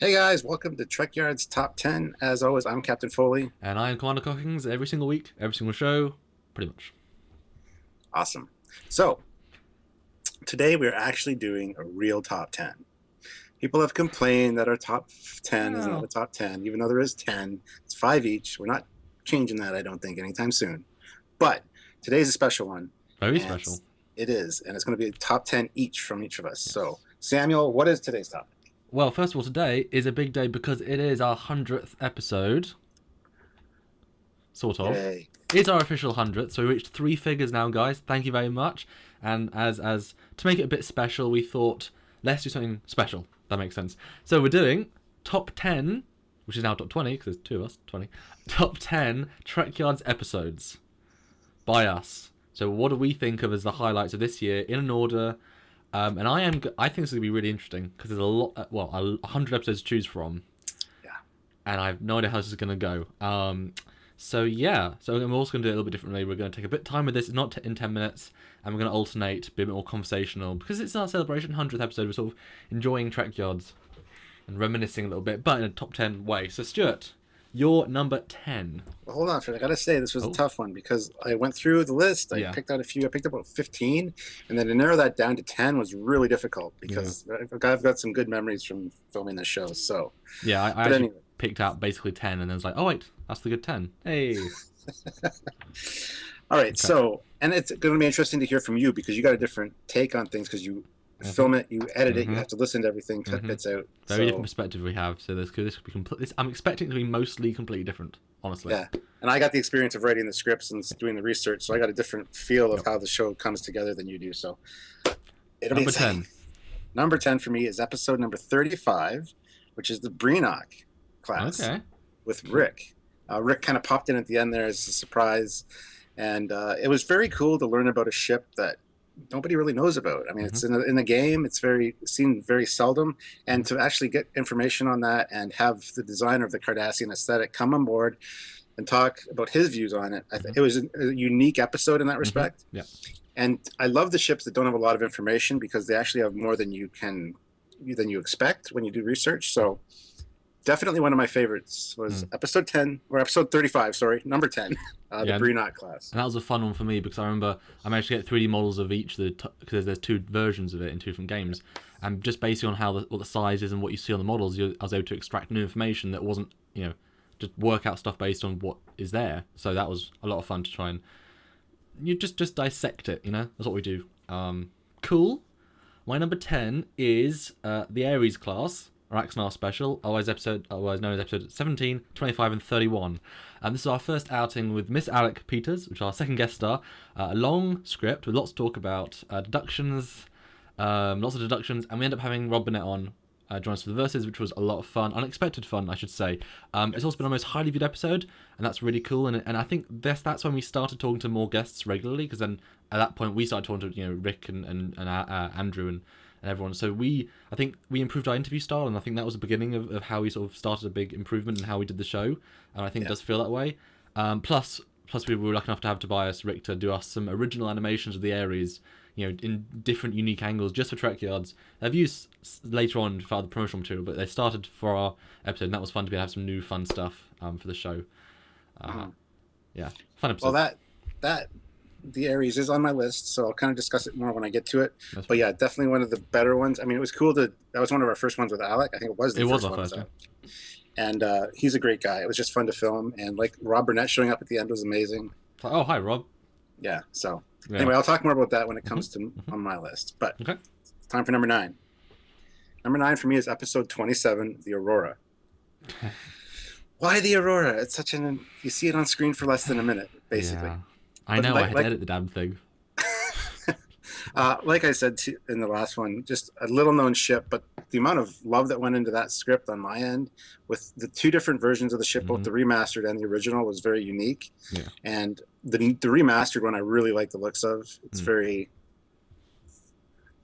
Hey guys, welcome to Trekyards Top 10. As always, I'm Captain Foley. And I am Commander Cockings every single week, every single show, pretty much. Awesome. So, today we're actually doing a real top 10. People have complained that our top 10 is not Wow. a top 10, even though there is 10. It's 5 each. We're not changing that, I don't think, anytime soon. But today's a special one. Very And special. it is. And it's going to be a top 10 each from each of us. So, Yes. Samuel, what is today's topic? Well, first of all, today is a big day because it is our 100th episode. Sort of. Yay. It's our official 100th, so we reached 3 figures now, guys. Thank you very much. And as to make it a bit special, we thought, let's do something special. That makes sense. So we're doing top 10, which is now top 20, because there's two of us, 20. Top 10 Trekyards episodes by us. So what do we think of as the highlights of this year in an order? And I think this is gonna be really interesting because there's a lot, 100 episodes to choose from, Yeah. and I have no idea how this is gonna go. So yeah, so we're also gonna do it a little bit differently. We're gonna take a bit of time with this, not in 10 minutes, and we're gonna alternate, be a bit more conversational because it's our celebration 100th episode. We're sort of enjoying Trekyards and reminiscing a little bit, but in a top 10 way. So Stuart, your number 10. Well, hold on, Fred. I gotta say this was a Oh tough one because I went through the list. I yeah, picked out a few. I picked up about 15, and then to narrow that down to 10 was really difficult yeah, because I've got some good memories from filming this show. So, yeah. I but actually anyway, picked out basically 10, and then was like, oh wait, that's the good 10. Hey, all right. okay. So, and it's going to be interesting to hear from you because you got a different take on things because you Mhm. film it, you edit it, you Mhm. have to listen to everything, cut Mhm. bits out. Very different So, perspective we have. So this could be complete. I'm expecting it to be mostly completely different, honestly. yeah. And I got the experience of writing the scripts and doing the research, so I got a different feel of Yep. how the show comes together than you do. So, it'll be Number exciting. 10. Number 10 for me is episode number 35, which is the BRINOK class Okay. with Rick. Rick kind of popped in at the end there as a surprise. And it was very cool to learn about a ship that nobody really knows about. I mean, Mhm. it's in the game, it's very seen very seldom. And Mhm. to actually get information on that and have the designer of the Cardassian aesthetic come on board and talk about his views on it, Mhm. it was a unique episode in that Mhm. respect. Yeah. And I love the ships that don't have a lot of information because they actually have more than you expect when you do research. So definitely one of my favorites was Mm. episode 10 or episode 35. Sorry, number 10, the Yeah. BRINOK class. And that was a fun one for me because I remember I managed to get 3D models of each of the because there's two versions of it in two different games, and just based on what the size is and what you see on the models, I was able to extract new information that wasn't just work out stuff based on what is there. So that was a lot of fun to try and you just dissect it. That's what we do. Cool. My number 10 is the Ares class, or Axanar Special, otherwise known as episode 17, 25, and 31. This is our first outing with Miss Alec Peters, which is our second guest star. A long script with lots to talk about, deductions, lots of deductions, and we end up having Rob Burnett on. Join us for the verses, which was a lot of fun, unexpected fun, I should say. It's also been our most highly viewed episode, and that's really cool. And I think that's when we started talking to more guests regularly, because then at that point we started talking to Rick and Andrew and everyone. So I think we improved our interview style, and I think that was the beginning of how we sort of started a big improvement in how we did the show, and I think it Yeah. does feel that way. Plus we were lucky enough to have Tobias Rick to do us some original animations of the Ares, in different unique angles just for Trekyards. They've used later on for the promotional material, but they started for our episode, and that was fun to be able to have some new fun stuff for the show. Mhm. Yeah, fun Well, episode. that the Ares is on my list, so I'll kind of discuss it more when I get to it. That's But fun. yeah, definitely one of the better ones. I mean, it was cool that was one of our first ones with Alec. I think it was the It was first our one with first, yeah. Alec. And he's a great guy. It was just fun to film, and like Rob Burnett showing up at the end was amazing. It's like, oh, hi, Rob. Yeah. So Yeah. anyway, I'll talk more about that when it hmm comes to hmm on my list. But Okay. it's time for number 9. Number 9 for me is episode 27, the Aurora. Why the Aurora? It's such you see it on screen for less than a minute, basically. Yeah. I But know, I had to like edit the damn thing. like I said in the last one, just a little known ship, but the amount of love that went into that script on my end with the two different versions of the ship, both hmm the remastered and the original, was very unique. Yeah. And the remastered one, I really like the looks of. It's Mm. very,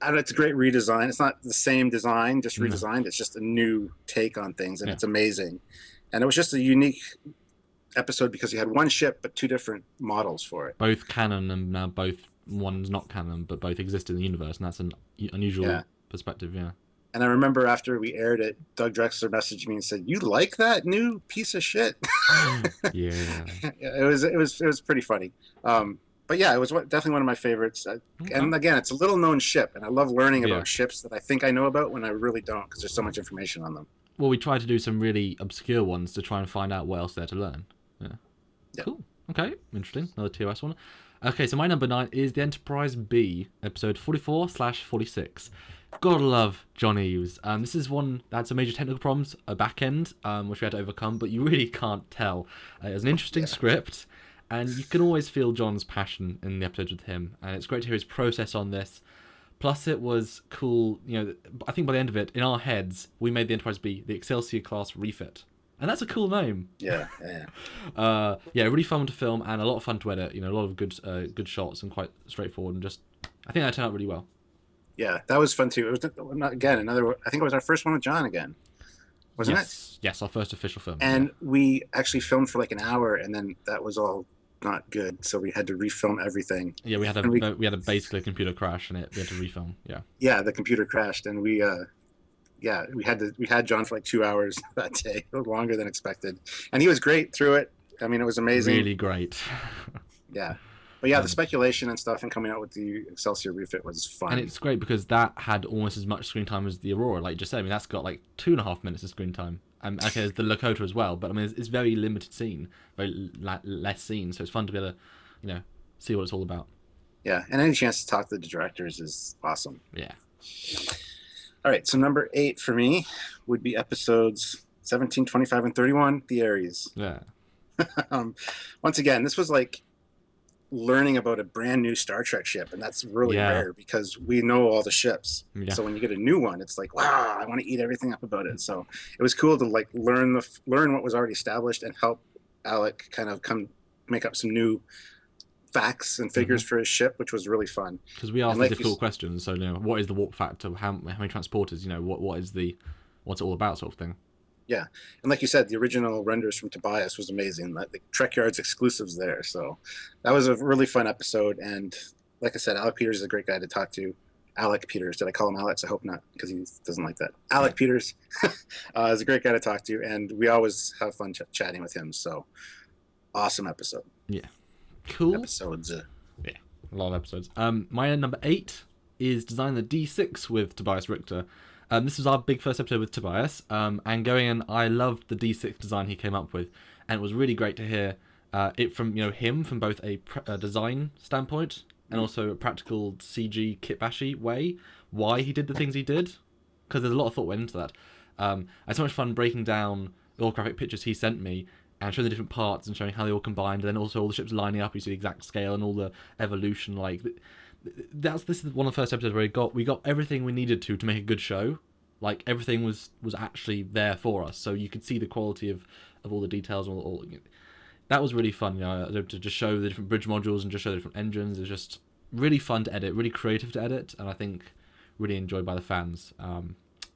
I don't know, it's a great redesign. It's not the same design, just No. redesigned. It's just a new take on things, and Yeah. it's amazing. And it was just a unique episode because you had one ship but two different models for it. Both canon and now both one's not canon, but both exist in the universe, and that's an unusual Yeah. perspective, yeah. And I remember after we aired it, Doug Drexler messaged me and said, "You like that new piece of shit?" Yeah. It was pretty funny. But yeah, it was definitely one of my favorites. Okay. And again, it's a little known ship, and I love learning Yeah. about ships that I think I know about when I really don't, because there's so much information on them. Well, we tried to do some really obscure ones to try and find out what else there to learn. Yeah. Yep. Cool. Okay, interesting. Another TOS one. Okay, so my number 9 is the Enterprise B, episode 44/46. Gotta love John Eaves. This is one that had some major technical problems, a back end, which we had to overcome, but you really can't tell. It was an interesting script, and you can always feel John's passion in the episodes with him, and it's great to hear his process on this. Plus, it was cool, you know, I think by the end of it, in our heads, we made the Enterprise B the Excelsior class refit. And that's a cool name. Yeah. Yeah, really fun to film and a lot of fun to edit. You know, a lot of good shots and quite straightforward, and just I think that turned out really well. Yeah, that was fun too. It was again another. I think it was our first one with John again, wasn't it? Yes, our first official film. And we actually filmed for like an hour, and then that was all not good, so we had to refilm everything. Yeah, we had a basically a computer crash, and we had to refilm. Yeah. Yeah, the computer crashed, and we had John for like 2 hours that day, a little longer than expected, and he was great through it. I mean, it was amazing. Really great. Yeah. But yeah, the speculation and stuff and coming out with the Excelsior refit was fun. And it's great because that had almost as much screen time as the Aurora, like you just said. I mean, that's got like 2.5 minutes of screen time. Okay, there's the Lakota as well, but I mean, it's very limited scene, very less scene, so it's fun to be able to, you know, see what it's all about. Yeah, and any chance to talk to the directors is awesome. Yeah. All right, so number 8 for me would be episodes 17, 25, and 31, the Aries. Yeah. Once again, this was like learning about a brand new Star Trek ship, and that's really rare because we know all the ships. Yeah. So when you get a new one, it's like, wow, I want to eat everything up about it. So it was cool to like learn what was already established and help Alec kind of make up some new facts and figures for his ship, which was really fun. Because we asked the difficult questions. So, you know, what is the warp factor? How many transporters? You know, what's it all about, sort of thing. Yeah, and like you said, the original renders from Tobias was amazing. Like the Trekyards exclusives there, so that was a really fun episode. And like I said, Alec Peters is a great guy to talk to. Alec Peters, did I call him Alex? I hope not, because he doesn't like that. Alec Peters is a great guy to talk to, and we always have fun chatting with him. So awesome episode. Yeah, cool episodes. Yeah, a lot of episodes. My number 8 is Design the D6 with Tobias Richter. This was our big first episode with Tobias, and going in, I loved the D6 design he came up with, and it was really great to hear it from him from both a design standpoint and also a practical CG kitbashi way, why he did the things he did, because there's a lot of thought went into that. I had so much fun breaking down the holographic pictures he sent me and showing the different parts and showing how they all combined, and then also all the ships lining up, you see the exact scale and all the evolution, like. This is one of the first episodes where we got everything we needed to make a good show. Like everything was actually there for us, so you could see the quality of all the details. All that was really fun, to just show the different bridge modules and just show the different engines. It was just really fun to edit, really creative to edit, and I think really enjoyed by the fans.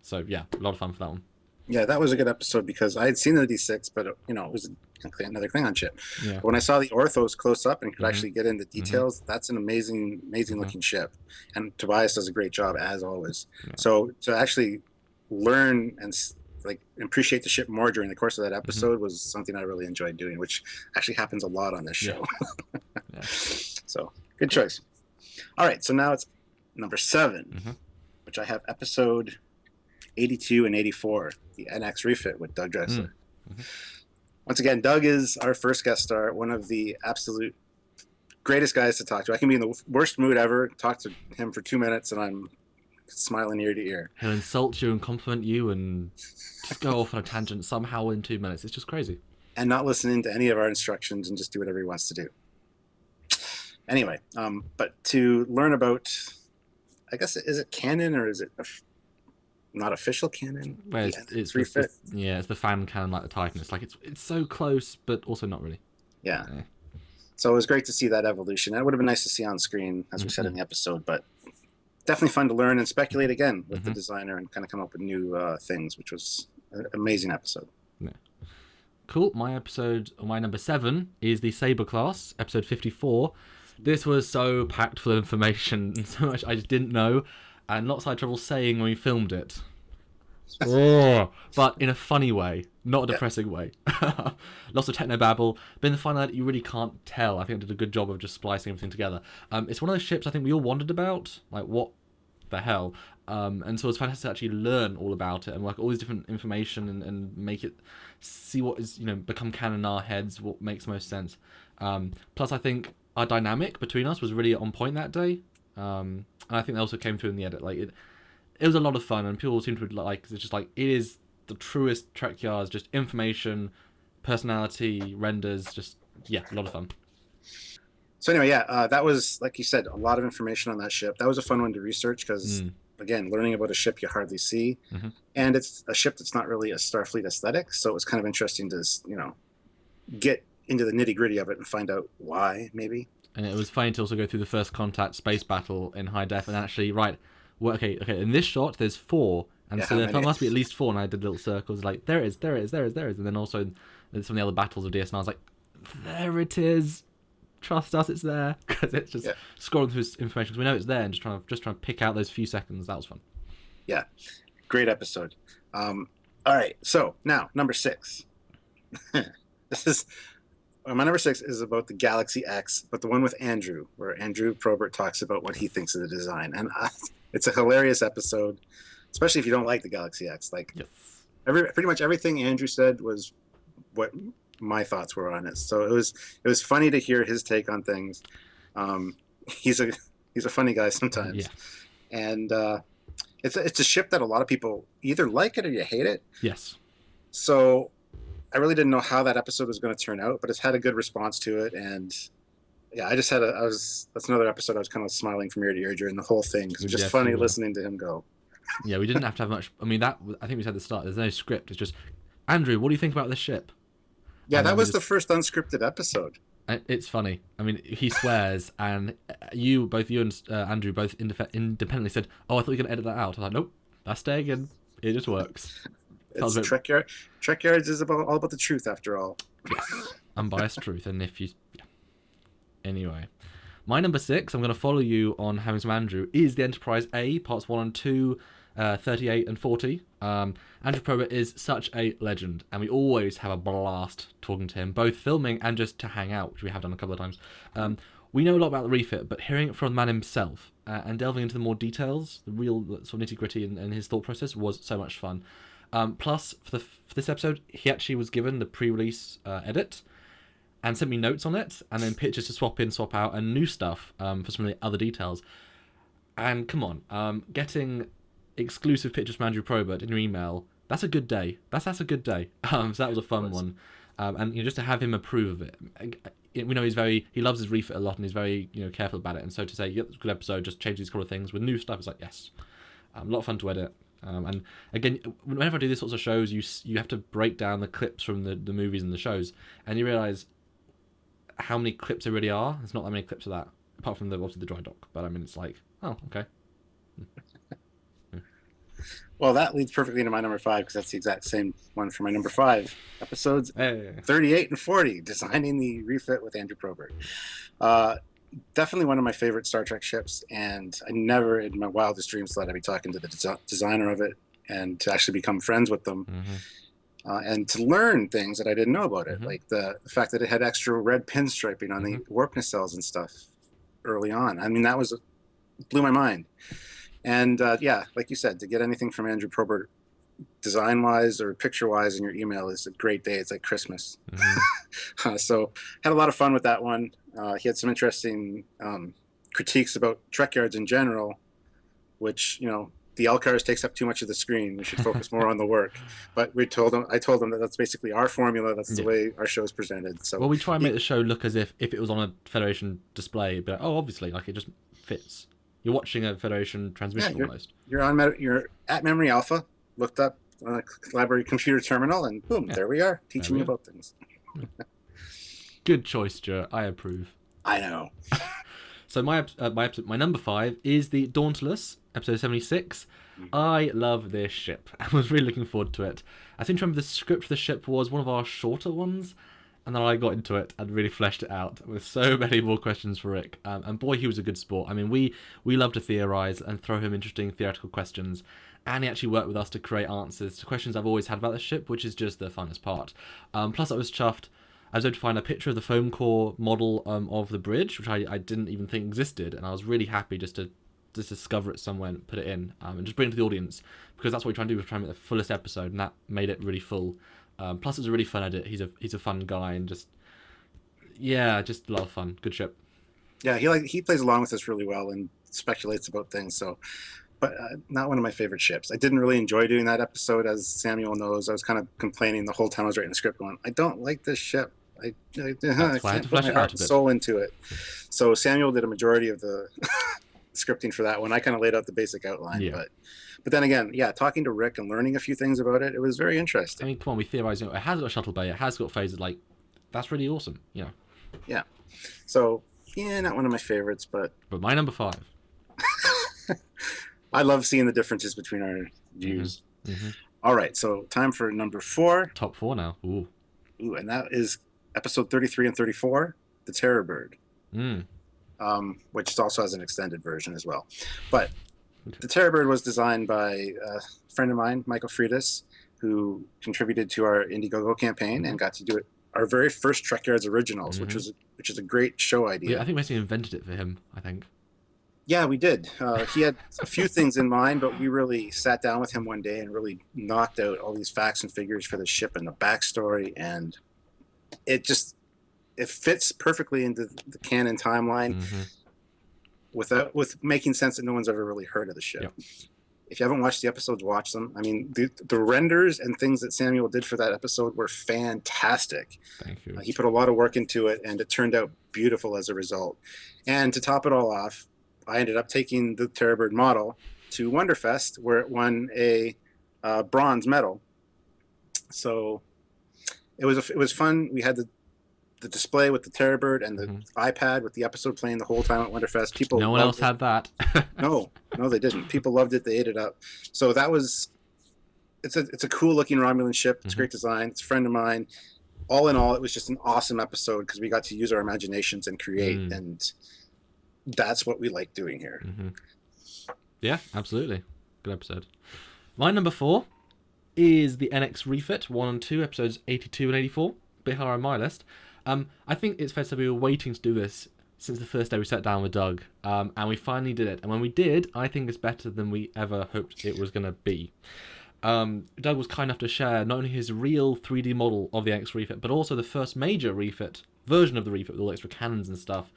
So yeah, a lot of fun for that one. Yeah, that was a good episode because I had seen the D6, but it was another Klingon ship. Yeah. When I saw the orthos close up and could actually get into details, that's an amazing looking ship. And Tobias does a great job as always. Yeah. So to actually learn and like appreciate the ship more during the course of that episode was something I really enjoyed doing, which actually happens a lot on this show. Yeah. So good choice. All right, so now it's number 7, which I have episode 82 and 84, the NX refit with Doug Drexler. Once again, Doug is our first guest star, one of the absolute greatest guys to talk to. I can be in the worst mood ever, talk to him for 2 minutes, and I'm smiling ear to ear. He'll insult you and compliment you and just go off on a tangent somehow in 2 minutes. It's just crazy. And not listening to any of our instructions and just do whatever he wants to do. Anyway, but to learn about, I guess, is it canon or is it not official canon? Well, it's the fan canon like the Titan. It's like it's so close, but also not really. Yeah. So it was great to see that evolution. It would have been nice to see on screen, as we said in the episode, but definitely fun to learn and speculate again with the designer and kind of come up with new things, which was an amazing episode. Yeah. Cool. My number 7 is the Saber class, episode 54. This was so packed full of information and so much I just didn't know, and lots I had trouble saying when we filmed it. Oh, but in a funny way, not a Yeah. depressing way. Lots of technobabble, but in the final edit, you really can't tell. I think I did a good job of just splicing everything together. It's one of those ships I think we all wondered about, like what the hell. And so it's fantastic to actually learn all about it and work all these different information and make it see what is, you know, become canon in our heads, what makes most sense. Plus, I think our dynamic between us was really on point that day. And I think that also came through in the edit. Like it was a lot of fun, and people seem to like. It's just like it is the truest Trekyards, just information, personality, renders, just yeah, a lot of fun. So anyway, yeah, that was, like you said, a lot of information on that ship. That was a fun one to research because, again, learning about a ship you hardly see, and it's a ship that's not really a Starfleet aesthetic. So it was kind of interesting to, you know, get into the nitty gritty of it and find out why, maybe. And it was funny to also go through the first contact space battle in high def and actually, right, well, okay, in this shot there's 4, and so there must be at least 4, and I did little circles like there is, and then also some of the other battles of DS, and I was like, there it is. Trust us, it's there, because it's just scrolling through this information because we know it's there, and just trying to pick out those few seconds. That was fun. Yeah, great episode. All right, so now number 6. This is my number 6 is about the Galaxy X, but the one with Andrew, where Andrew Probert talks about what he thinks of the design, and it's a hilarious episode, especially if you don't like the Galaxy X. Like pretty much everything Andrew said was what my thoughts were on it. So it was funny to hear his take on things. He's a funny guy sometimes, and it's a ship that a lot of people either like it or you hate it. Yes. So I really didn't know how that episode was going to turn out, but it's had a good response to it, and yeah, that's another episode I was kind of smiling from ear to ear during the whole thing. It was just funny listening to him go. Yeah, we didn't have to have much. I mean, I think we said at the start. There's no script. It's just, Andrew, what do you think about this ship? Yeah, that was the first unscripted episode. It's funny. I mean, he swears, and both you and Andrew both independently said, "Oh, I thought you were going to edit that out." I was like, "Nope, that's staying in. It just works." It's Trekyard. Trekyards is all about the truth, after all. Yes, unbiased truth. And if you, anyway, my number 6, I'm going to follow you on having some Andrew, is the Enterprise A parts 1 and 2, 38 and 40. Andrew Probert is such a legend, and we always have a blast talking to him, both filming and just to hang out, which we have done a couple of times. We know a lot about the refit, but hearing it from the man himself and delving into the more details, the real sort of nitty-gritty and his thought process was so much fun. Plus, for this episode, he actually was given the pre-release edit and sent me notes on it, and then pictures to swap in, swap out, and new stuff for some of the other details. And come on, getting exclusive pictures from Andrew Probert in your email, that's a good day. That's a good day. So that was a fun one. And just to have him approve of it. We know he loves his refit a lot, and he's very careful about it. And so to say, yep, it's a good episode, just change these couple of things with new stuff, it's like, yes. A lot of fun to edit. And again, whenever I do these sorts of shows, you have to break down the clips from the movies and the shows, and you realise how many clips there really are. There's not that many clips of that, apart from obviously the dry dock. But I mean, it's like, oh, okay. Well, that leads perfectly into my number 5, because that's the exact same one for my number 5. Episodes 38 and 40, designing the refit with Andrew Probert. Definitely one of my favorite Star Trek ships, and I never in my wildest dreams thought I'd be talking to the designer of it and to actually become friends with them. And to learn things that I didn't know about it, like the fact that it had extra red pinstriping on the warp nacelles and stuff early on. I mean, that blew my mind. And yeah, like you said, to get anything from Andrew Probert design-wise or picture-wise in your email is a great day. It's like Christmas. So had a lot of fun with that one. He had some interesting critiques about Trekyards in general, which, the LCARS takes up too much of the screen. We should focus more on the work. But I told him that that's basically our formula. That's the way our show's presented. So we try and make the show look as if it was on a Federation display, it'd be like, oh, obviously, like it just fits. You're watching a Federation transmission almost. You're at Memory Alpha, looked up on a library computer terminal, and boom, there we are, teaching you about things. Good choice, Stuart. I approve. I know. So my number 5 is the Dauntless, episode 76. I love this ship. I was really looking forward to it. I seem to remember the script for the ship was one of our shorter ones, and then I got into it and really fleshed it out with so many more questions for Rick. And boy, he was a good sport. I mean, we love to theorize and throw him interesting theoretical questions. and he actually worked with us to create answers to questions I've always had about the ship, which is just the funnest part. Plus, I was chuffed. I was able to find a picture of the foam core model of the bridge, which I didn't even think existed, and I was really happy just to discover it somewhere and put it in, and just bring it to the audience, because that's what we're trying to do. We're trying to make the fullest episode, and that made it really full. Plus, it was a really fun edit. He's a fun guy, and just a lot of fun. Good ship. Yeah, he plays along with us really well and speculates about things. So, but not one of my favorite ships. I didn't really enjoy doing that episode, as Samuel knows. I was kind of complaining the whole time I was writing the script, going, I don't like this ship. I can't put my heart and soul into it. So Samuel did a majority of the scripting for that one. I kind of laid out the basic outline, but then again, talking to Rick and learning a few things about it, it was very interesting. I mean, come on, we theorized, it has got a shuttle bay, it has got phases, like, that's really awesome. Yeah. So not one of my favorites, but my number 5. I love seeing the differences between our views. All right, so time for number 4. Top 4 now. Ooh, and that is episode 33 and 34, the TERRORBIRD, which also has an extended version as well. But the TERRORBIRD was designed by a friend of mine, Michael Freitas, who contributed to our Indiegogo campaign and got to do it, our very first Trekyards originals, which is a great show idea. Yeah, I think we actually invented it for him, I think. Yeah, we did. He had a few things in mind, but we really sat down with him one day and really knocked out all these facts and figures for the ship and the backstory, and it fits perfectly into the canon timeline with making sense that no one's ever really heard of the ship. Yep. If you haven't watched the episodes, watch them. I mean, the renders and things that Samuel did for that episode were fantastic. Thank you. He put a lot of work into it, and it turned out beautiful as a result. And to top it all off, I ended up taking the TERRORBIRD model to Wonderfest, where it won a bronze medal. So it was fun. We had the display with the TERRORBIRD and the iPad with the episode playing the whole time at Wonderfest. No one else had that. No, they didn't. People loved it. They ate it up. So it's a cool looking Romulan ship. It's a great design. It's a friend of mine. All in all, it was just an awesome episode because we got to use our imaginations and create, and that's what we like doing here. Yeah, absolutely. Good episode. My number 4 is the NX Refit 1 and 2, episodes 82 and 84. Bit higher on my list. I think it's fair to say we were waiting to do this since the first day we sat down with Doug, and we finally did it. And when we did, I think it's better than we ever hoped it was going to be. Doug was kind enough to share not only his real 3D model of the NX Refit, but also the first major refit version of the refit with all extra cannons and stuff.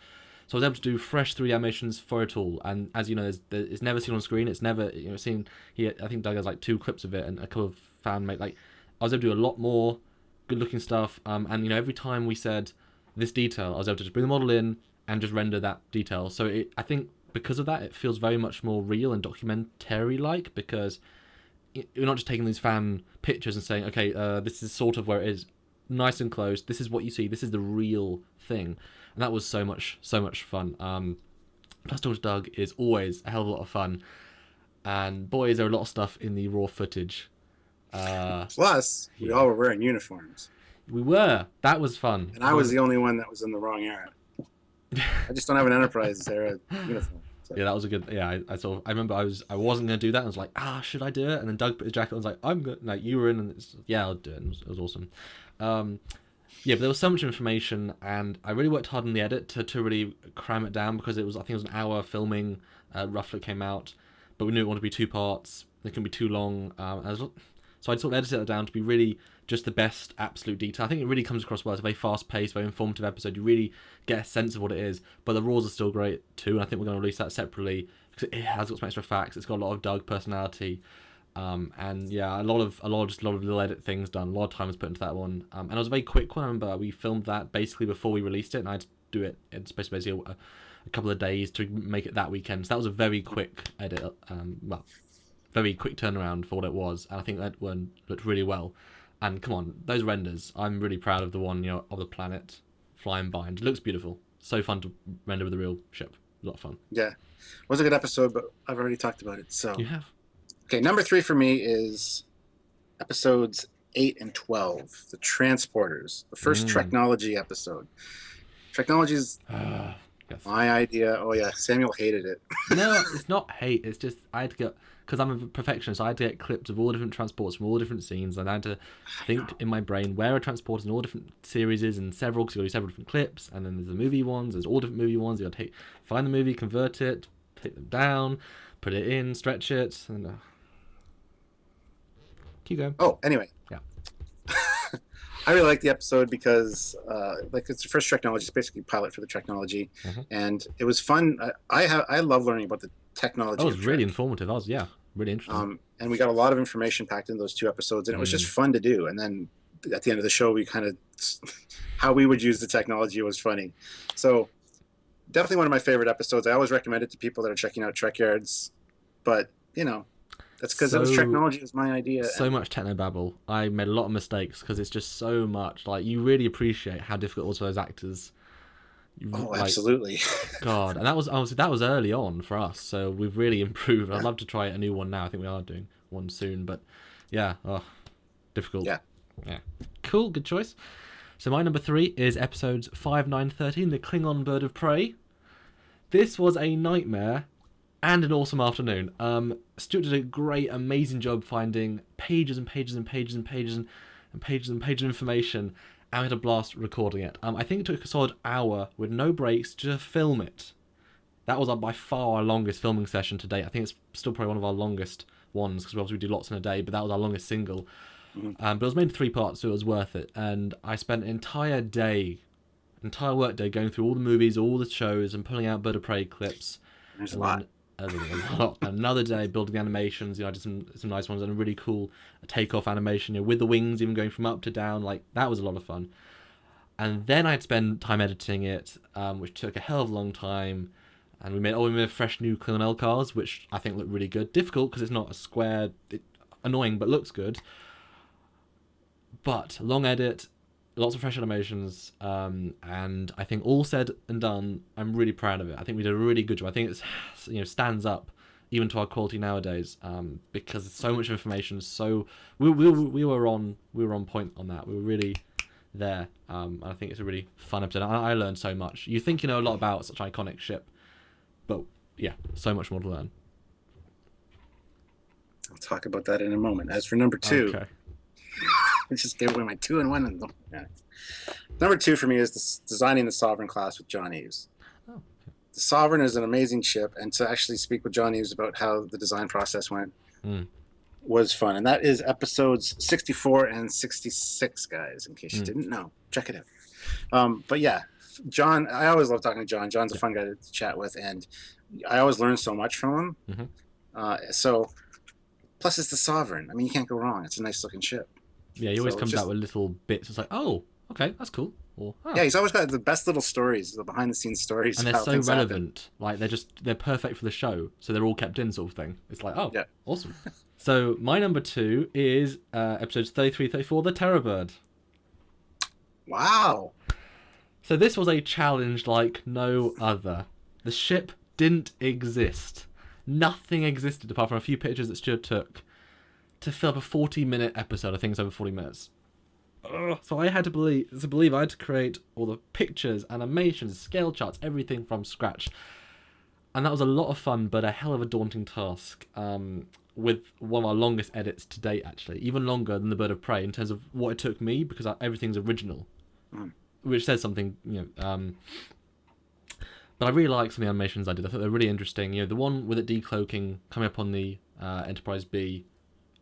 So I was able to do fresh 3D animations for it all, and as you know, it's never seen on screen. It's never seen here. I think Doug has like 2 clips of it and a couple of fan made. Like, I was able to do a lot more good looking stuff, and every time we said this detail, I was able to just bring the model in and just render that detail. So I think because of that, it feels very much more real and documentary like, because you're not just taking these fan pictures and saying, okay, this is sort of where it is, nice and close. This is what you see. This is the real thing. And that was so much fun. Plus, talking to Doug is always a hell of a lot of fun. And boy, is there a lot of stuff in the raw footage. Plus, we all were wearing uniforms. We were. That was fun. And I was the only one that was in the wrong era. I just don't have an Enterprise era uniform. So. Yeah, that was a good. Yeah, I remember I wasn't gonna do that. I was like, should I do it? And then Doug put his jacket on. I was like, I'm good. Like, you were in, and I'll do it. And it was awesome. Yeah, but there was so much information, and I really worked hard on the edit to really cram it down, because I think it was an hour filming. Roughly came out, but we knew it wanted to be 2 parts. It can be too long. So I sort of edited it down to be really just the best absolute detail. I think it really comes across well. It's a very fast-paced, very informative episode. You really get a sense of what it is, but the raws are still great too, and I think we're going to release that separately because it has got some extra facts. It's got a lot of Doug personality, and yeah, a lot of little edit things done. A lot of time was put into that one, and it was a very quick one. I remember we filmed that basically before we released it, and I had to do it in basically a couple of days to make it that weekend. So that was a very quick edit. Very quick turnaround for what it was, and I think that one looked really well. And come on, those renders, I'm really proud of the one, of the planet flying by, and it looks beautiful. So fun to render with a real ship. A lot of fun. Yeah, it was a good episode, but I've already talked about it. So you have. Okay, number 3 for me is episodes 8 and 12, the Transporters, the first Treknology episode. Treknology is my idea. Oh yeah, Samuel hated it. No, it's not hate. It's just I had to because I'm a perfectionist, I had to get clips of all different transports from all different scenes, and I had to think in my brain where a transport in all different series is, and several, because you got to do several different clips, and then there's the movie ones, there's all different movie ones. You got to find the movie, convert it, take them down, put it in, stretch it, and keep going. Oh, anyway. Yeah. I really like the episode because, like, it's the first Treknology. It's basically a pilot for the Treknology, and it was fun. I love learning about the technology. That was really informative. That was really interesting. And we got a lot of information packed in those 2 episodes, and it was just fun to do. And then at the end of the show, we kind of how we would use the technology was funny. So definitely one of my favorite episodes. I always recommend it to people that are checking out Trekyards, but you know. That's because it was Treknology was my idea. So much technobabble. I made a lot of mistakes because it's just so much. Like, you really appreciate how difficult it was for those actors. Absolutely. God, and that was early on for us, so we've really improved. I'd love to try a new one now. I think we are doing one soon, but yeah, difficult. Yeah. Cool, good choice. So my number 3 is episodes 5, 9, 13, the Klingon Bird of Prey. This was a nightmare. And an awesome afternoon. Stuart did a great, amazing job finding pages and pages and pages and pages and pages and pages of information, and we had a blast recording it. I think it took a solid hour with no breaks to film it. That was by far our longest filming session to date. I think it's still probably one of our longest ones, because obviously we do lots in a day, but that was our longest single. But it was made in 3 parts, so it was worth it. And I spent an entire work day going through all the movies, all the shows, and pulling out Bird of Prey clips. There's a lot. Another day building animations. I did some nice ones, and a really cool takeoff animation, with the wings even going from up to down. Like, that was a lot of fun. And then I'd spend time editing it, which took a hell of a long time. And we made fresh new Klingon cars, which I think look really good. Difficult because it's not a square, annoying, but looks good. But long edit, lots of fresh animations, and I think all said and done, I'm really proud of it. I think we did a really good job. I think it's stands up even to our quality nowadays, because there's so much information. So we were on point on that. We were really there, and I think it's a really fun episode. I learned so much. You think you know a lot about such an iconic ship, but yeah, so much more to learn. I'll talk about that in a moment. As for number 2. Okay. I just gave away my 2 and 1. Number 2 for me is designing the Sovereign class with John Eaves. Oh, okay. The Sovereign is an amazing ship, and to actually speak with John Eaves about how the design process went was fun. And that is episodes 64 and 66, guys, in case you didn't know. Check it out. But yeah, John, I always love talking to John. John's a fun guy to chat with, and I always learn so much from him. So, plus it's the Sovereign. I mean, you can't go wrong. It's a nice looking ship. Yeah, he always comes out with little bits. It's like, oh, okay, that's cool. Or, yeah, he's always got the best little stories, the behind-the-scenes stories, and they're so relevant. Like, they're perfect for the show, so they're all kept in, sort of thing. It's like, oh, yeah, awesome. So my number 2 is episodes 33, 34, the TERRORBIRD. Wow. So this was a challenge like no other. The ship didn't exist. Nothing existed apart from a few pictures that Stuart took to fill up a 40-minute episode. I think it's over 40 minutes. So I had to believe I had to create all the pictures, animations, scale charts, everything from scratch. And that was a lot of fun, but a hell of a daunting task, with one of our longest edits to date, actually. Even longer than the Bird of Prey in terms of what it took me, because everything's original. Which says something, but I really like some of the animations I did. I thought they were really interesting. The one with it decloaking, coming up on the Enterprise B,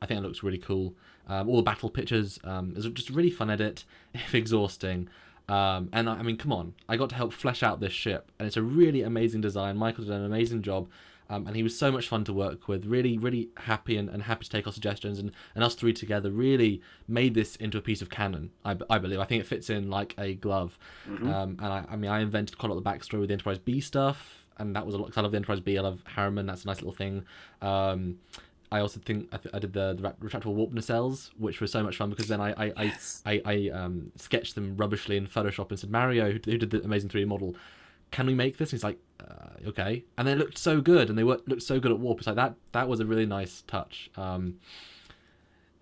I think it looks really cool. All the battle pictures is just a really fun edit, if exhausting. And I mean, come on, I got to help flesh out this ship, and it's a really amazing design. Michael did an amazing job, and he was so much fun to work with. Really, really happy and happy to take our suggestions, and us 3 together really made this into a piece of canon. I believe. I think it fits in like a glove. And I invented quite a lot of the backstory with the Enterprise B stuff, and that was a lot. Cause I love the Enterprise B. I love Harriman. That's a nice little thing. I also think I did the retractable warp nacelles, which was so much fun because then I sketched them rubbishly in Photoshop and said, Mario, who did the amazing 3D model, can we make this? And he's like, okay. And they looked so good, and they looked so good at warp. It's like that was a really nice touch. Just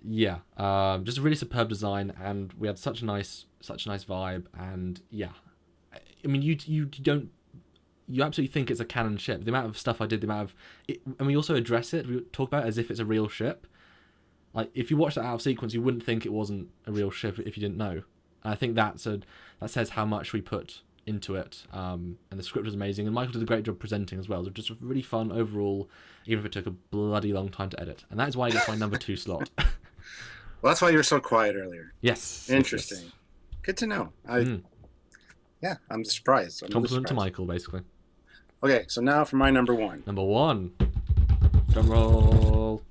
a really superb design, and we had such a nice vibe. And yeah, I mean, you don't you absolutely think it's a canon ship. The amount of stuff I did, the amount of and we also address it. We talk about it as if it's a real ship. Like, if you watch that out of sequence, you wouldn't think it wasn't a real ship if you didn't know. And I think that says how much we put into it. And the script was amazing, and Michael did a great job presenting as well. It was just really fun overall, even if it took a bloody long time to edit. And that is why it gets my number 2 slot. Well, that's why you were so quiet earlier. Yes. Interesting. Yes. Good to know. Yeah, I'm surprised. Compliment to Michael, basically. Okay, so now for my number 1. Number 1. Drum roll.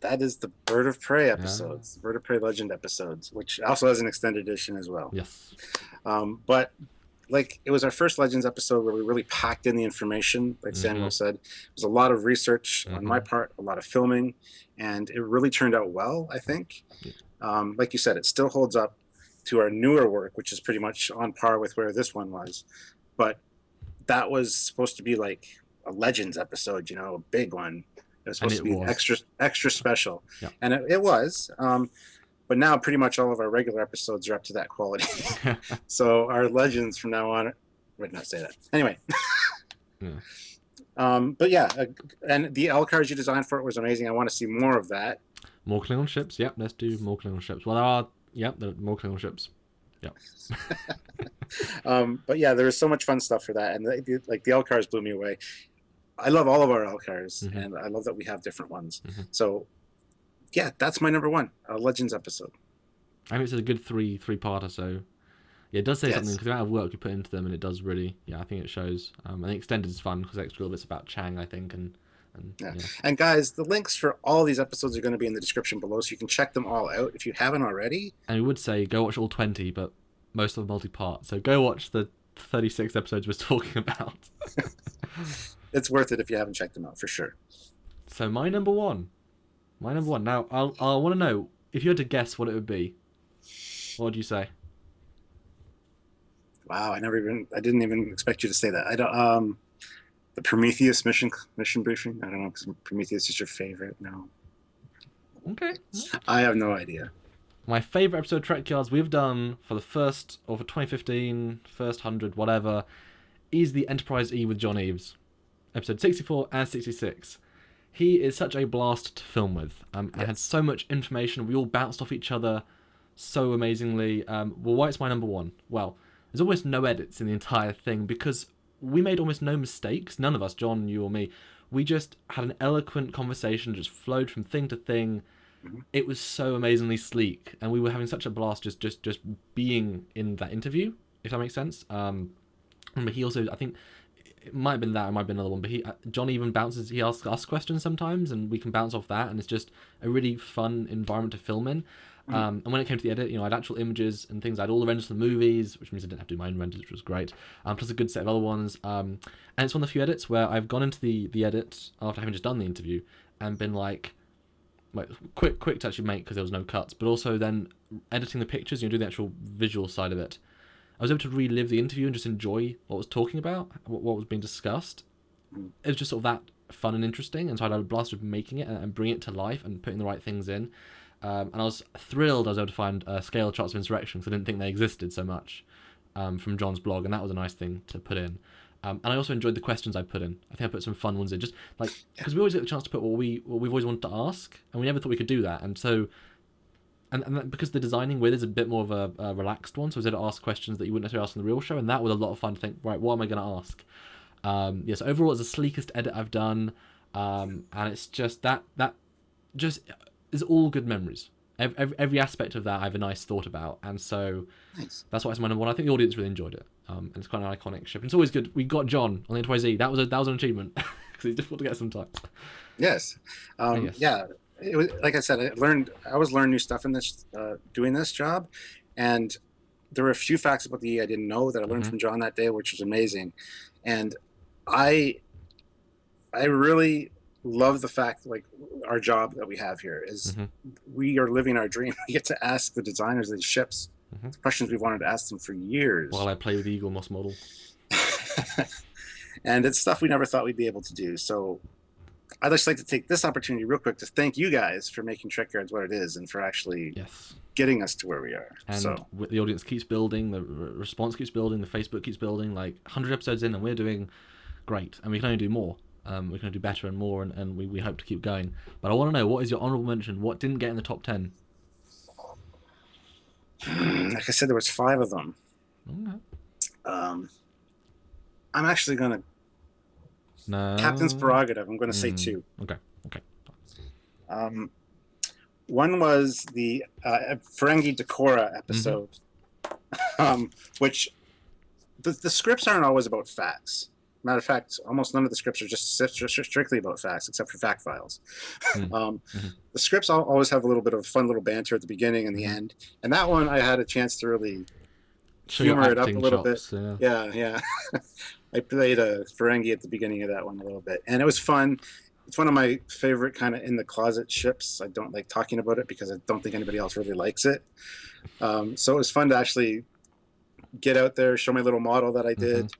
That is the Bird of Prey episodes, the Bird of Prey Legend episodes, which also has an extended edition as well. Yes. But like, it was our first Legends episode where we really packed in the information, like Samuel said. It was a lot of research on my part, a lot of filming, and it really turned out well, I think. Like you said, it still holds up to our newer work, which is pretty much on par with where this one was. But that was supposed to be like a Legends episode, you know, a big one. It was supposed to be extra special. Yeah. And it was. But now pretty much all of our regular episodes are up to that quality. So our Legends from now on, would not say that. Anyway. But yeah, and the L cards you designed for it was amazing. I want to see more of that. More Klingon ships. Yep, let's do more Klingon ships. Well, there are more Klingon ships. Yep. But yeah, there was so much fun stuff for that, and like the L cards blew me away. I love all of our L cars, and I love that we have different ones. So yeah, that's my number 1, a Legends episode. I think it's a good three-parter. So yeah, it does say something, because the amount of work you put into them, and it does really. Yeah, I think it shows. And the extended is fun because extra little bits about Chang, I think, and yeah. And guys, the links for all these episodes are going to be in the description below, so you can check them all out if you haven't already. And we would say go watch all 20, but most of them multi-part. So go watch the 36 episodes we're talking about. It's worth it if you haven't checked them out, for sure. So my number 1. Now I want to know, if you had to guess what it would be, what would you say? Wow, I didn't even expect you to say that. I don't. The Prometheus mission briefing. I don't know, because Prometheus is your favorite. No. Okay. I have no idea. My favorite episode of Trekyards we've done for the first, or for 2015, first 100, whatever, is the Enterprise E with John Eaves. Episode 64 and 66. He is such a blast to film with. I had so much information. We all bounced off each other so amazingly. Well, why it's my number 1? Well, there's almost no edits in the entire thing, because we made almost no mistakes. None of us, John, you or me. We just had an eloquent conversation, just flowed from thing to thing. It was so amazingly sleek, and we were having such a blast just being in that interview, if that makes sense. But he also, I think, it might have been that, or it might have been another one, but John even bounces, he asks us questions sometimes, and we can bounce off that, and it's just a really fun environment to film in. And when it came to the edit, you know, I had actual images and things. I had all the renders from the movies, which means I didn't have to do my own renders, which was great. Plus a good set of other ones. And it's one of the few edits where I've gone into the edit after having just done the interview and been like quick to actually make, because there was no cuts, but also then editing the pictures, you know, do the actual visual side of it. I was able to relive the interview and just enjoy what was talking about, what was being discussed. It was just sort of that fun and interesting, and so I had a blast of making it and bringing it to life and putting the right things in. And I was thrilled I was able to find scale charts of insurrection, because I didn't think they existed so much, from John's blog, and that was a nice thing to put in. And I also enjoyed the questions I put in. I think I put some fun ones in, just like, because we always get the chance to put what we've always wanted to ask, and we never thought we could do that. And so, and because the designing with is a bit more of a relaxed one, so I was able to ask questions that you wouldn't necessarily ask in the real show, and that was a lot of fun to think, right, what am I going to ask? Yes, overall it's the sleekest edit I've done, and it's just that just is all good memories. Every aspect of that I have a nice thought about, and so that's why it's my number 1. I think the audience really enjoyed it, and it's quite an iconic ship. And it's always good. We got John on the Enterprise E. That was an achievement, because it's difficult to get sometimes. Yes. Yeah. It was, like I said, I always learn new stuff in this doing this job, and there were a few facts about the E I didn't know that I learned from John that day, which was amazing. And I really love the fact, like, our job that we have here is we are living our dream. We get to ask the designers of these ships questions we've wanted to ask them for years. While I play with the Eagle Moss model. And it's stuff we never thought we'd be able to do. So I'd just like to take this opportunity real quick to thank you guys for making Trekyards what it is and for actually getting us to where we are. And so the audience keeps building, the response keeps building, the Facebook keeps building. Like 100 episodes in, and we're doing great, and we can only do more. We can only do better and more, and we hope to keep going. But I want to know, what is your honorable mention? What didn't get in the top 10? Like I said, there was 5 of them. Okay. I'm actually gonna Captain's prerogative. I'm gonna say 2. Okay. One was the Ferengi Decora episode, which the scripts aren't always about facts. Matter of fact, almost none of the scripts are just strictly about facts, except for fact files. The scripts always have a little bit of fun little banter at the beginning and the end. And that one, I had a chance to really humor it up a little bit. Yeah. I played a Ferengi at the beginning of that one a little bit. And it was fun. It's one of my favorite kind of in-the-closet ships. I don't like talking about it because I don't think anybody else really likes it. So it was fun to actually get out there, show my little model that I did,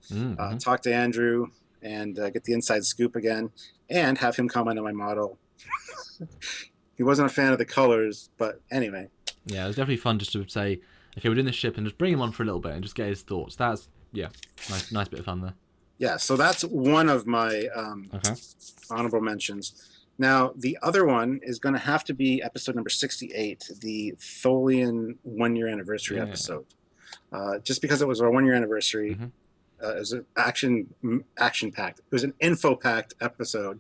talk to Andrew, and get the inside scoop again, and have him comment on my model. He wasn't a fan of the colors, but anyway. Yeah, it was definitely fun just to say, okay, we're doing this ship, and just bring him on for a little bit and just get his thoughts. That's, nice bit of fun there. Yeah, so that's one of my honorable mentions. Now, the other one is going to have to be episode number 68, the Tholian 1-year anniversary episode. Just because it was our 1-year anniversary, it was an action-packed. It was an info-packed episode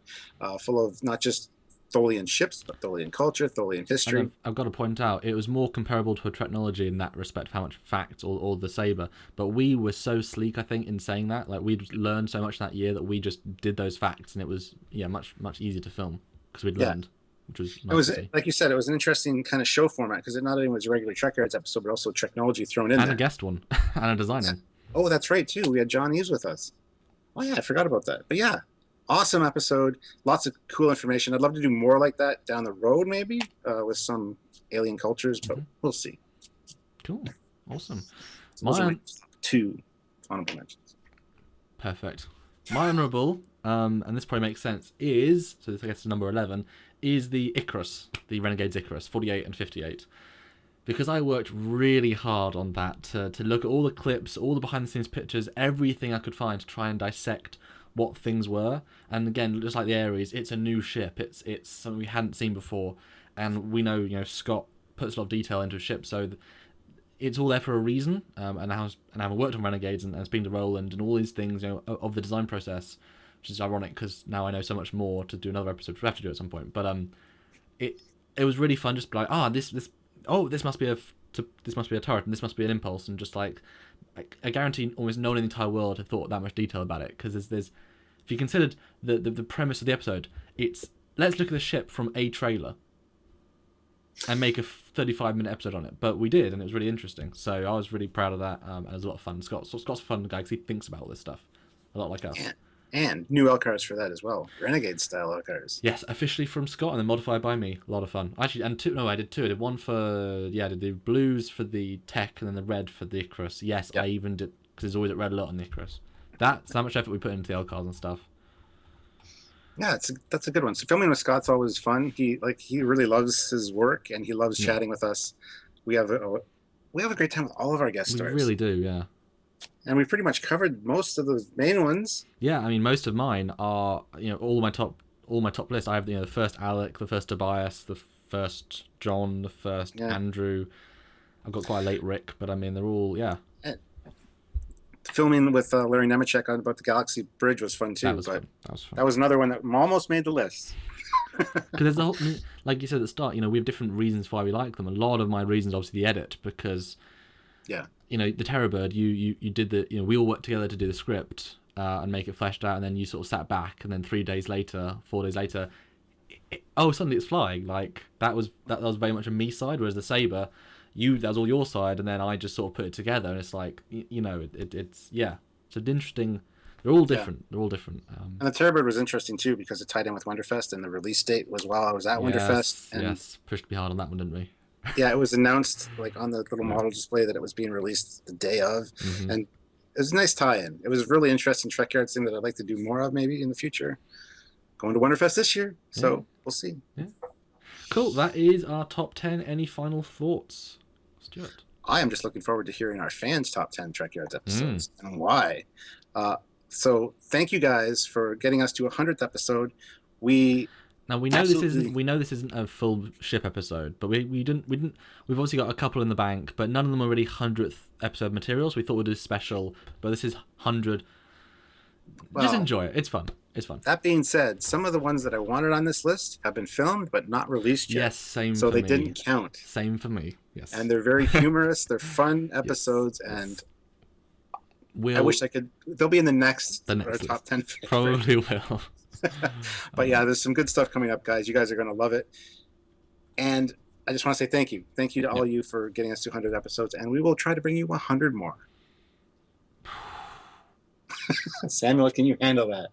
full of not just Tholian ships, but Tholian culture, Tholian history. I've got to point out, it was more comparable to a Treknology in that respect, how much facts or the Saber. But we were so sleek, I think, in saying that. Like, we'd learned so much that year that we just did those facts, and it was much easier to film because we'd learned. Which was nice. It was, like you said, it was an interesting kind of show format because it not only was a regular Trekyards episode, but also Treknology thrown in and there. A guest one and a designer. Oh, that's right too. We had John Eves with us. Oh yeah, I forgot about that. But yeah, awesome episode. Lots of cool information. I'd love to do more like that down the road, maybe with some alien cultures, but we'll see. Cool, awesome. So those are my 2 honorable mentions. Perfect. My honorable, and this probably makes sense, is, so this I guess is number 11, is the Icarus, the Renegades Icarus, 48 and 58. Because I worked really hard on that to look at all the clips, all the behind-the-scenes pictures, everything I could find to try and dissect what things were. And again, just like the Ares, it's a new ship. It's something we hadn't seen before. And we know, Scott puts a lot of detail into a ship, so it's all there for a reason. And having worked on Renegades and speaking to Roland and all these things, of the design process, which is ironic because now I know so much more to do another episode, which we have to do at some point. But it was really fun, just like, this must be a turret, and this must be an impulse, and just like I guarantee almost no one in the entire world had thought that much detail about it, because there's if you considered the premise of the episode, it's let's look at the ship from a trailer and make a 35-minute episode on it. But we did, and it was really interesting. So I was really proud of that. And it was a lot of fun. Scott's a fun guy because he thinks about all this stuff a lot like us. And new LCARs for that as well. Renegade style LCARs. Yes, officially from Scott and then modified by me. A lot of fun. Actually, and I did 2. I did one for, I did the blues for the Tech and then the red for the Icarus. Yes, yep. I even did, because there's always a red alert on the Icarus. That's how much effort we put into the LCARs and stuff. Yeah, that's a good one. So filming with Scott's always fun. He really loves his work and he loves chatting with us. We have a great time with all of our guest stars. We really do, yeah. And we pretty much covered most of the main ones. Yeah, I mean, most of mine are, all my top list. I have, the first Alec, the first Tobias, the first John, the first Andrew. I've got quite a late Rick, but I mean, they're all, Filming with Larry Nemechek on about the Galaxy Bridge was fun too. That was fun. That was another one that almost made the list. Because there's the whole, like you said at the start, we have different reasons why we like them. A lot of my reasons, obviously, the edit, because the TERRORBIRD, you did the, we all worked together to do the script and make it fleshed out, and then you sort of sat back, and then 4 days later, suddenly it's flying. Like that was very much a me side, whereas the Saber, that was all your side, and then I just sort of put it together, and it's like, it's an interesting. They're all different. Yeah. They're all different. And the TERRORBIRD was interesting too because it tied in with Winterfest, and the release date was while I was at Winterfest. And pushed me hard on that one, didn't we? Yeah, it was announced like on the little model display that it was being released the day of, and it was a nice tie-in. It was a really interesting Trekyards thing that I'd like to do more of maybe in the future. going to Winterfest this year, so we'll see. Yeah. Cool. That is our top 10. Any final thoughts, Stuart? I am just looking forward to hearing our fans' top 10 Trekyards episodes and why. So thank you guys for getting us to 100th episode. We know this isn't a full ship episode, but we've obviously got a couple in the bank, but none of them are really 100th episode materials. We thought we'd do special, but this is 100. Well, just enjoy it. It's fun. It's fun. That being said, some of the ones that I wanted on this list have been filmed but not released yet. Yes, same. So for they me. didn't count. Same for me. Yes. And they're very humorous. They're fun episodes, and I wish I could. They'll be in the next top 10. Probably will. But yeah, there's some good stuff coming up, guys. You guys are going to love it. And I just want to say thank you. Thank you to all of you for getting us to 100 episodes, and we will try to bring you 100 more. Samuel, can you handle that?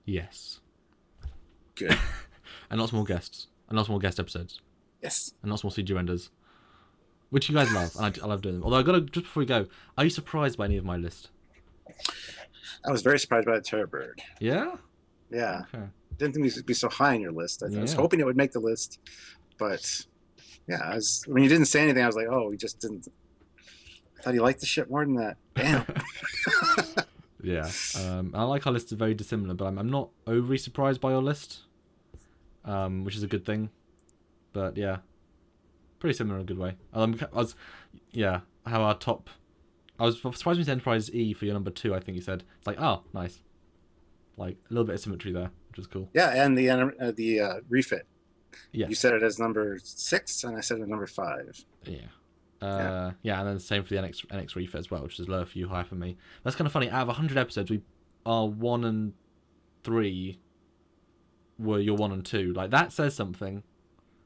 Yes. Good. And lots more guests. And lots more guest episodes. Yes. And lots more CG renders. Which you guys love. And I love doing them. Although just before we go, are you surprised by any of my list? I was very surprised by the TERRORBIRD. Yeah? Yeah. Okay. Didn't think it would be so high on your list. I was hoping it would make the list. But yeah, when you didn't say anything, I was like, oh, he just didn't. I thought he liked the shit more than that. Damn. Yeah. I like our list is very dissimilar, but I'm not overly surprised by your list, which is a good thing. But yeah, pretty similar in a good way. How our top. I was surprised with Enterprise E for your number 2. I think you said it's like, oh, nice, like a little bit of symmetry there, which is cool. Yeah, and the refit. Yeah. You said it as number 6, and I said it number 5. Yeah. And then the same for the NX refit as well, which is lower for you, higher for me. That's kind of funny. Out of 100 episodes, we are 1 and 3 were your 1 and 2. Like, that says something.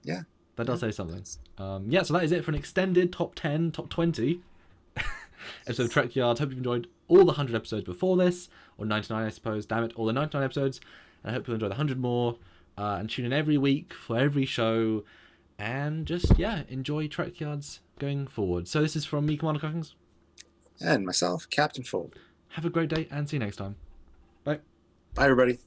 Yeah. That does say something. So that is it for an extended top 10, top 20 episode of Trekyard. Hope you've enjoyed all the 100 episodes before this, or 99, I suppose. Damn it, all the 99 episodes. And I hope you'll enjoy the 100 more. And tune in every week for every show. And just, enjoy Trekyards going forward. So this is from me, Commander Cockings. And myself, Captain Foley. Have a great day and see you next time. Bye. Bye, everybody.